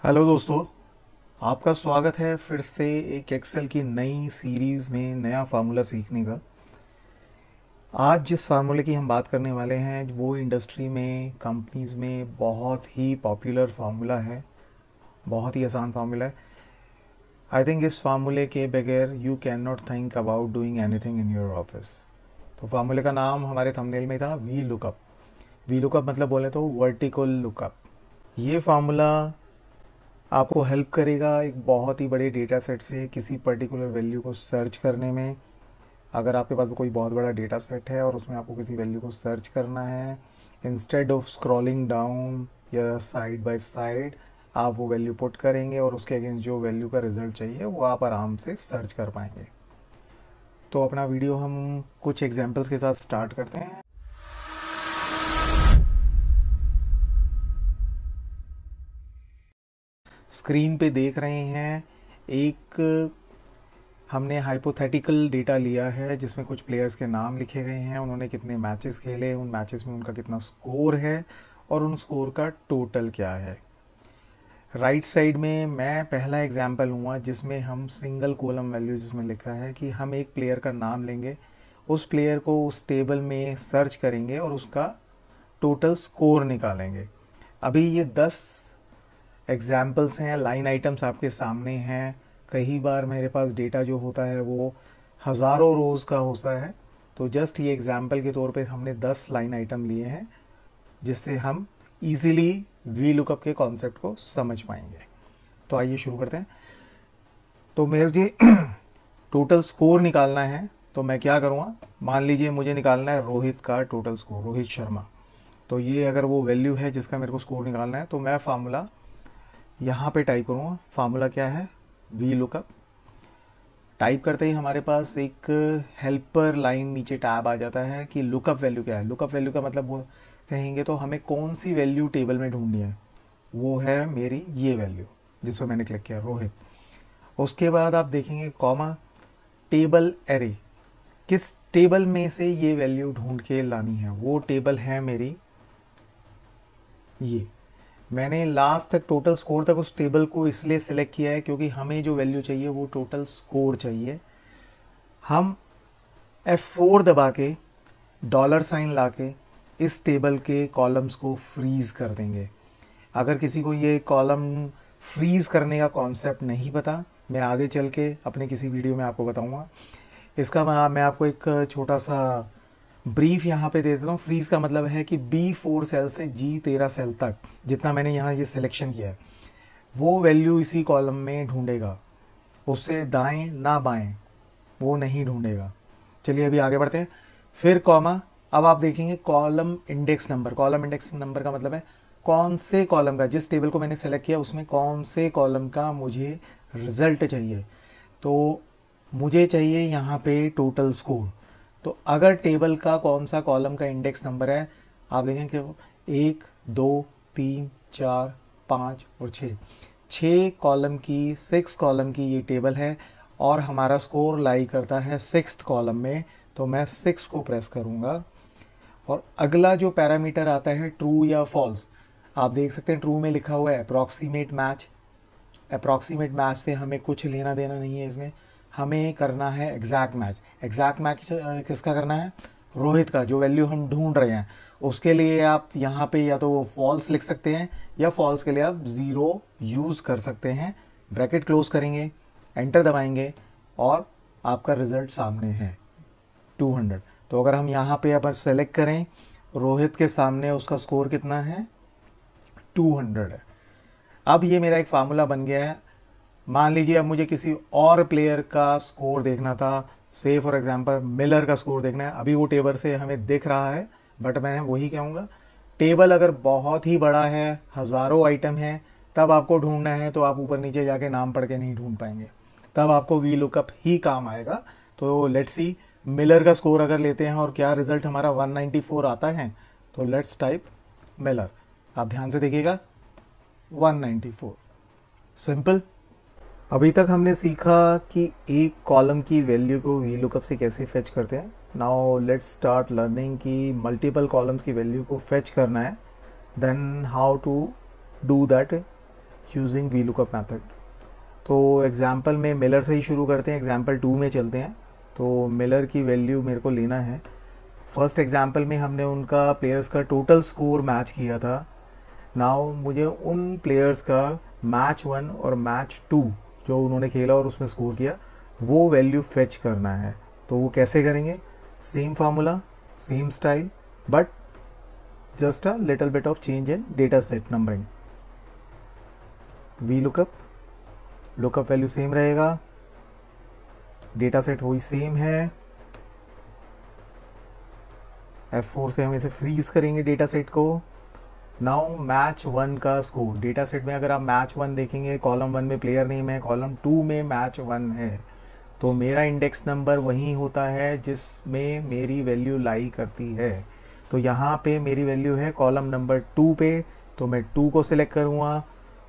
Hello दोस्तों, आपका स्वागत है फिर से एक एक्सेल की नई सीरीज़ में नया फार्मूला सीखने का। आज जिस फार्मूले की हम बात करने वाले हैं वो इंडस्ट्री में कंपनीज़ में बहुत ही पॉपुलर फार्मूला है, बहुत ही आसान फार्मूला है। आई थिंक इस फार्मूले के बगैर you can not think about doing anything in your office. तो फार्मूले का नाम हमारे थंबनेल में था वी लुकअप। वी लुकअप मतलब बोले तो वर्टिकल लुकअप। ये फार्मूला आपको हेल्प करेगा एक बहुत ही बड़े डेटा सेट से किसी पर्टिकुलर वैल्यू को सर्च करने में। अगर आपके पास कोई बहुत बड़ा डेटा सेट है और उसमें आपको किसी वैल्यू को सर्च करना है, इंस्टेड ऑफ स्क्रॉलिंग डाउन या साइड बाय साइड आप वो वैल्यू पुट करेंगे और उसके अगेंस्ट जो वैल्यू का रिजल्ट चाहिए वो आप आराम से सर्च कर पाएंगे। तो अपना वीडियो हम कुछ एग्जांपल्स के साथ स्टार्ट करते हैं। स्क्रीन पे देख रहे हैं एक हमने हाइपोथेटिकल डेटा लिया है जिसमें कुछ प्लेयर्स के नाम लिखे गए हैं, उन्होंने कितने मैचेस खेले, उन मैचेस में उनका कितना स्कोर है और उन स्कोर का टोटल क्या है। राइट साइड में मैं पहला एग्जांपल हुआ जिसमें हम सिंगल कॉलम वैल्यू जिसमें लिखा है कि हम एक प्लेयर का नाम लेंगे, उस प्लेयर को उस टेबल में सर्च करेंगे और उसका टोटल स्कोर निकालेंगे। अभी ये 10 एग्जाम्पल्स हैं, लाइन आइटम्स आपके सामने हैं। कई बार मेरे पास डेटा जो होता है वो हज़ारों रोज़ का होता है, तो जस्ट ये एग्जाम्पल के तौर पे हमने 10 लाइन आइटम लिए हैं जिससे हम इजीली वी लुकअप के कॉन्सेप्ट को समझ पाएंगे। तो आइए शुरू करते हैं। तो मुझे टोटल स्कोर निकालना है, तो मैं क्या करूँगा, मान लीजिए मुझे निकालना है रोहित का टोटल स्कोर, रोहित शर्मा। तो ये अगर वो वैल्यू है जिसका मेरे को स्कोर निकालना है तो मैं फार्मूला यहाँ पे टाइप करूँगा। फार्मूला क्या है, वी लुकअप। टाइप करते ही हमारे पास एक हेल्पर लाइन नीचे टैब आ जाता है कि लुकअप वैल्यू क्या है। लुकअप वैल्यू का मतलब वो कहेंगे तो हमें कौन सी वैल्यू टेबल में ढूंढनी है, वो है मेरी ये वैल्यू जिस पर मैंने क्लिक किया, रोहित। उसके बाद आप देखेंगे कॉमा, टेबल एरे, किस टेबल में से ये वैल्यू ढूंढ के लानी है। वो टेबल है मेरी ये। मैंने लास्ट तक टोटल स्कोर तक उस टेबल को इसलिए सिलेक्ट किया है क्योंकि हमें जो वैल्यू चाहिए वो टोटल स्कोर चाहिए। हम F4 दबा के डॉलर साइन ला के इस टेबल के कॉलम्स को फ्रीज़ कर देंगे। अगर किसी को ये कॉलम फ्रीज़ करने का कॉन्सेप्ट नहीं पता, मैं आगे चल के अपने किसी वीडियो में आपको बताऊंगा। इसका मैं आपको एक छोटा सा ब्रीफ यहाँ पे दे देता हूँ। फ्रीज़ का मतलब है कि B4 सेल से G13 सेल तक जितना मैंने यहाँ ये सिलेक्शन किया है वो वैल्यू इसी कॉलम में ढूंढेगा, उससे दाएं ना बाएं वो नहीं ढूंढेगा। चलिए अभी आगे बढ़ते हैं। फिर कॉमा, अब आप देखेंगे column index number. Column index number का मतलब है कौन से कॉलम का, जिस टेबल को मैंने सेलेक्ट किया उसमें कौन से कॉलम का मुझे रिजल्ट चाहिए। तो मुझे चाहिए यहाँ पे टोटल स्कोर। तो अगर टेबल का कौन सा कॉलम का इंडेक्स नंबर है, आप देखें कि 1 2 3 4 5 और 6 कॉलम की, 6 कॉलम की ये टेबल है और हमारा स्कोर लाई करता है 6th कॉलम में। तो मैं 6 को प्रेस करूँगा और अगला जो पैरामीटर आता है ट्रू या फॉल्स, आप देख सकते हैं ट्रू में लिखा हुआ है अप्रॉक्सीमेट मैच। अप्रॉक्सीमेट मैच से हमें कुछ लेना देना नहीं है, इसमें हमें करना है एग्जैक्ट मैच। एग्जैक्ट मैच किसका करना है, रोहित का, जो वैल्यू हम ढूंढ रहे हैं। उसके लिए आप यहाँ पे या तो फॉल्स लिख सकते हैं या फॉल्स के लिए आप 0 यूज़ कर सकते हैं। ब्रैकेट क्लोज करेंगे, एंटर दबाएंगे और आपका रिजल्ट सामने है 200। तो अगर हम यहाँ पे अब सेलेक्ट करें, रोहित के सामने उसका स्कोर कितना है, 200 है। अब ये मेरा एक फार्मूला बन गया है। मान लीजिए अब मुझे किसी और प्लेयर का स्कोर देखना था, से फॉर एग्जांपल मिलर का स्कोर देखना है। अभी वो टेबल से हमें दिख रहा है बट मैं वही कहूँगा, टेबल अगर बहुत ही बड़ा है, हज़ारों आइटम है, तब आपको ढूंढना है तो आप ऊपर नीचे जाके नाम पढ़ के नहीं ढूंढ पाएंगे, तब आपको वी लुकअप ही काम आएगा। तो लेट्स सी मिलर का स्कोर अगर लेते हैं और क्या रिजल्ट हमारा 194 आता है, तो लेट्स टाइप मिलर। आप ध्यान से देखिएगा 194, सिंपल। अभी तक हमने सीखा कि एक कॉलम की वैल्यू को वी लुकअप से कैसे फेच करते हैं। नाउ लेट्स स्टार्ट लर्निंग कि मल्टीपल कॉलम्स की वैल्यू को फेच करना है, then how to do that using V lookup method. तो एग्जांपल में मिलर से ही शुरू करते हैं, एग्जांपल 2 में चलते हैं। तो मिलर की वैल्यू मेरे को लेना है। फर्स्ट एग्जांपल में हमने उनका प्लेयर्स का टोटल स्कोर मैच किया था। नाउ मुझे उन प्लेयर्स का मैच 1 और मैच 2 जो उन्होंने खेला और उसमें स्कोर किया वो वैल्यू फेच करना है। तो वो कैसे करेंगे? Same formula, same style, but just a little bit of change in data set numbering. V lookup, lookup value same रहेगा, डेटा सेट वही सेम है। F4 से हम इसे फ्रीज करेंगे डेटा सेट को। नाउ मैच 1 का स्कोर, डेटा सेट में अगर आप मैच 1 देखेंगे, कॉलम 1 में प्लेयर नेम है, कॉलम 2 में मैच 1 है, तो मेरा इंडेक्स नंबर वही होता है जिसमें मेरी वैल्यू लाई करती है। तो यहाँ पे मेरी वैल्यू है कॉलम नंबर 2 पे, तो मैं 2 को सिलेक्ट करूँगा।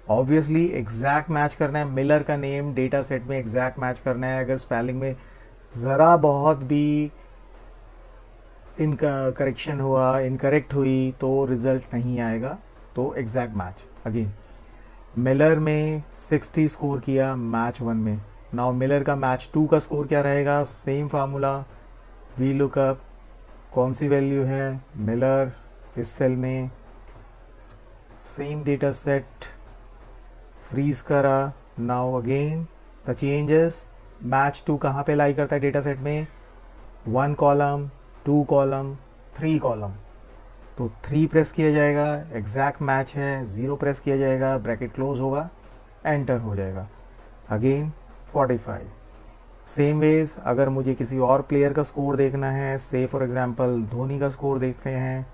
ऑब्वियसली एग्जैक्ट मैच करना है, मिलर का नेम डेटा सेट में एग्जैक्ट मैच करना है। अगर स्पेलिंग में ज़रा बहुत भी इनका करेक्शन हुआ, इनकरेक्ट हुई, तो रिजल्ट नहीं आएगा। तो एग्जैक्ट मैच। अगेन मिलर में 60 स्कोर किया मैच 1 में। नाउ मिलर का मैच 2 का स्कोर क्या रहेगा? सेम फार्मूला, वी लुकअप, कौन सी वैल्यू है? मिलर, इस सेल में सेम डेटा सेट, फ्रीज करा। Now again the changes, match 2 कहाँ पे लाई करता है डेटा सेट में? 1 कॉलम, 2 कॉलम, 3 कॉलम। तो 3 प्रेस किया जाएगा, एग्जैक्ट मैच है, 0 प्रेस किया जाएगा, ब्रैकेट क्लोज होगा, एंटर हो जाएगा। अगेन 45। सेम वेज अगर मुझे किसी और प्लेयर का स्कोर देखना है, से फॉर एग्जांपल धोनी का स्कोर देखते हैं,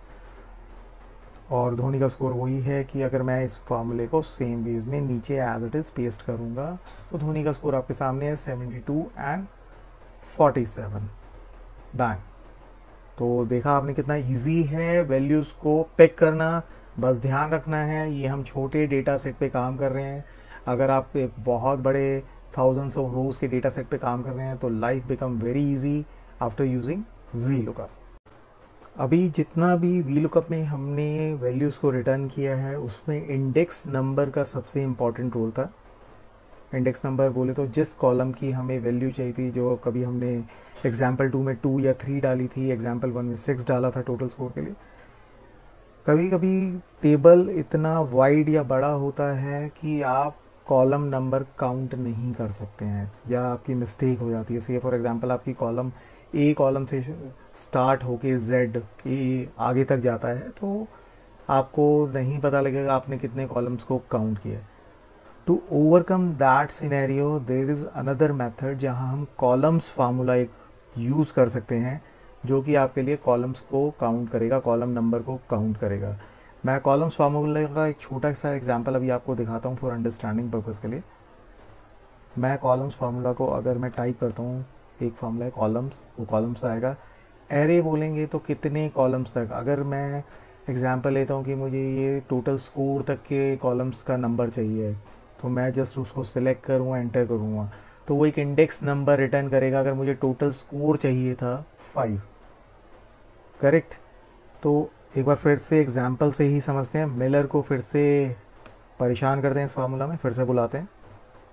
और धोनी का स्कोर वही है कि अगर मैं इस फार्मूले को सेम वेज में नीचे एज इट इज़ पेस्ट करूँगा तो धोनी का स्कोर आपके सामने है 72 एंड 47। बैंग। तो देखा आपने कितना इजी है वैल्यूज़ को पिक करना। बस ध्यान रखना है ये हम छोटे डेटा सेट पे काम कर रहे हैं। अगर आप एक बहुत बड़े थाउजेंड्स ऑफ रोज के डेटा सेट पे काम कर रहे हैं तो life become very easy after using V lookup. अभी जितना भी वी लुकअप में हमने वैल्यूज़ को रिटर्न किया है उसमें इंडेक्स नंबर का सबसे इम्पॉर्टेंट रोल था। इंडेक्स नंबर बोले तो जिस कॉलम की हमें वैल्यू चाहिए थी, जो कभी हमने एग्जाम्पल 2 में 2 या 3 डाली थी, एग्जाम्पल 1 में 6 डाला था टोटल स्कोर के लिए। कभी कभी टेबल इतना वाइड या बड़ा होता है कि आप कॉलम नंबर काउंट नहीं कर सकते हैं या आपकी मिस्टेक हो जाती है। से फॉर एग्जांपल आपकी कॉलम ए कॉलम से स्टार्ट होके जेड ए आगे तक जाता है तो आपको नहीं पता लगेगा आपने कितने कॉलम्स को काउंट किया है। To overcome that scenario there is another method जहां हम कॉलम्स फार्मूला एक यूज़ कर सकते हैं जो कि आपके लिए कॉलम्स को काउंट करेगा, कॉलम नंबर को काउंट करेगा। मैं कॉलम्स फार्मूला का एक छोटा सा एग्जांपल अभी आपको दिखाता हूँ फॉर अंडरस्टैंडिंग पर्पज़ के लिए। मैं कॉलम्स फार्मूला को अगर मैं टाइप करता हूँ, एक फार्मूला है कॉलम्स, वो कॉलम्स आएगा। एरे बोलेंगे तो कितने कॉलम्स तक। अगर मैं एग्जांपल लेता हूँ कि मुझे ये टोटल स्कोर तक के कॉलम्स का नंबर चाहिए तो मैं जस्ट उसको सिलेक्ट करूँगा, एंटर करूँगा तो वो एक इंडेक्स नंबर रिटर्न करेगा। अगर मुझे टोटल स्कोर चाहिए था 5, करेक्ट। तो एक बार फिर से एग्जांपल से ही समझते हैं। मिलर को फिर से परेशान करते हैं इस फार्मूला में, फिर से बुलाते हैं।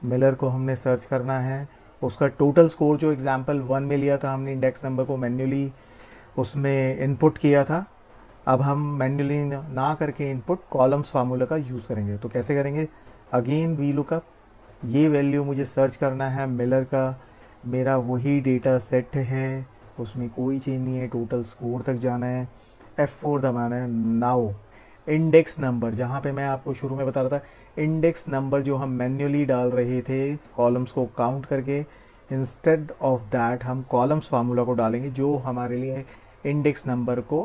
मिलर को हमने सर्च करना है, उसका टोटल स्कोर जो एग्जांपल 1 में लिया था हमने, इंडेक्स नंबर को मैन्युअली उसमें इनपुट किया था। अब हम मैन्युअली ना करके इनपुट कॉलम्स फार्मूला का यूज़ करेंगे। तो कैसे करेंगे? अगेन वी लुकअप, ये वैल्यू मुझे सर्च करना है मिलर का, मेरा वही डेटा सेट है, उसमें कोई चेंज नहीं है, टोटल स्कोर तक जाना है, F4 दबाना है। नाउ इंडेक्स नंबर, जहाँ पे मैं आपको शुरू में बता रहा था, इंडेक्स नंबर जो हम मैन्युअली डाल रहे थे कॉलम्स को काउंट करके, इंस्टेड ऑफ दैट हम कॉलम्स फार्मूला को डालेंगे जो हमारे लिए इंडेक्स नंबर को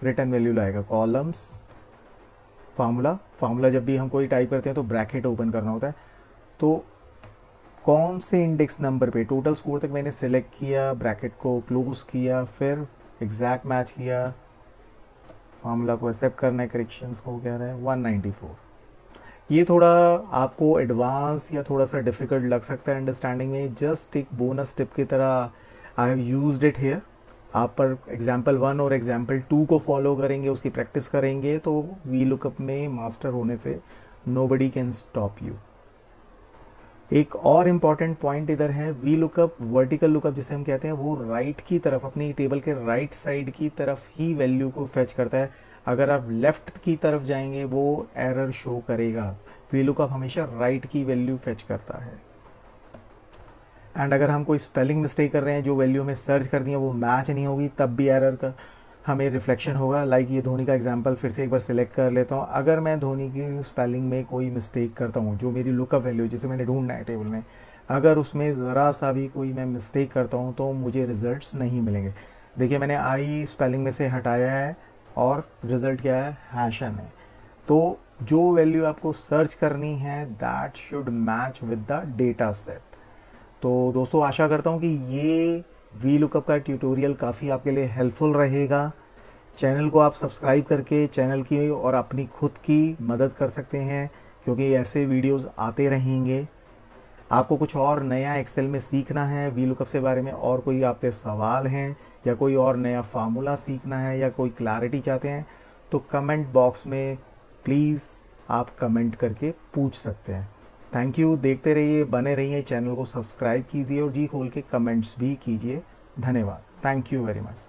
रिटर्न वैल्यू लाएगा। कॉलम्स फार्मूला जब भी हम कोई टाइप करते हैं तो ब्रैकेट ओपन करना होता है। तो कौन से इंडेक्स नंबर पे टोटल स्कोर तक मैंने सेलेक्ट किया, ब्रैकेट को क्लोज किया, फिर एग्जैक्ट मैच किया, फार्मूला को एक्सेप्ट करना है, करेक्शंस को कह रहा है 194। ये थोड़ा आपको एडवांस या थोड़ा सा डिफ़िकल्ट लग सकता है अंडरस्टैंडिंग में, जस्ट एक बोनस टिप की तरह I have used it here. आप पर एग्जाम्पल 1 और एग्जाम्पल 2 को फॉलो करेंगे, उसकी प्रैक्टिस करेंगे तो वी लुकअप में मास्टर होने से nobody can stop you। एक और इम्पॉर्टेंट पॉइंट इधर है, वी लुकअप, वर्टिकल लुकअप जिसे हम कहते हैं, वो राइट की तरफ, अपनी टेबल के राइट साइड की तरफ ही वैल्यू को फेच करता है। अगर आप लेफ्ट की तरफ जाएंगे वो एरर शो करेगा। वी लुकअप हमेशा राइट की वैल्यू फेच करता है। एंड अगर हम कोई स्पेलिंग मिस्टेक कर रहे हैं, जो वैल्यू हमें सर्च करनी है वो मैच नहीं होगी, तब भी एरर का हमें रिफ्लेक्शन होगा। लाइक ये धोनी का एग्जांपल फिर से एक बार सिलेक्ट कर लेता हूँ। अगर मैं धोनी की स्पेलिंग में कोई मिस्टेक करता हूँ, जो मेरी लुकअप वैल्यू जिसे मैंने ढूंढना है टेबल में, अगर उसमें ज़रा सा भी कोई मैं मिस्टेक करता हूँ तो मुझे रिजल्ट्स नहीं मिलेंगे। देखिए मैंने आई स्पेलिंग में से हटाया है और रिज़ल्ट क्या है, हैशन है। तो जो वैल्यू आपको सर्च करनी है that should match with the data set. तो दोस्तों आशा करता हूँ कि ये वी लुकअप का ट्यूटोरियल काफ़ी आपके लिए हेल्पफुल रहेगा। चैनल को आप सब्सक्राइब करके चैनल की और अपनी खुद की मदद कर सकते हैं, क्योंकि ऐसे वीडियोस आते रहेंगे। आपको कुछ और नया एक्सेल में सीखना है, वी लुकअप से बारे में और कोई आपके सवाल हैं या कोई और नया फार्मूला सीखना है या कोई क्लैरिटी चाहते हैं, तो कमेंट बॉक्स में प्लीज़ आप कमेंट करके पूछ सकते हैं। थैंक यू, देखते रहिए, बने रहिए, चैनल को सब्सक्राइब कीजिए और जी खोल के कमेंट्स भी कीजिए। धन्यवाद, थैंक यू वेरी मच।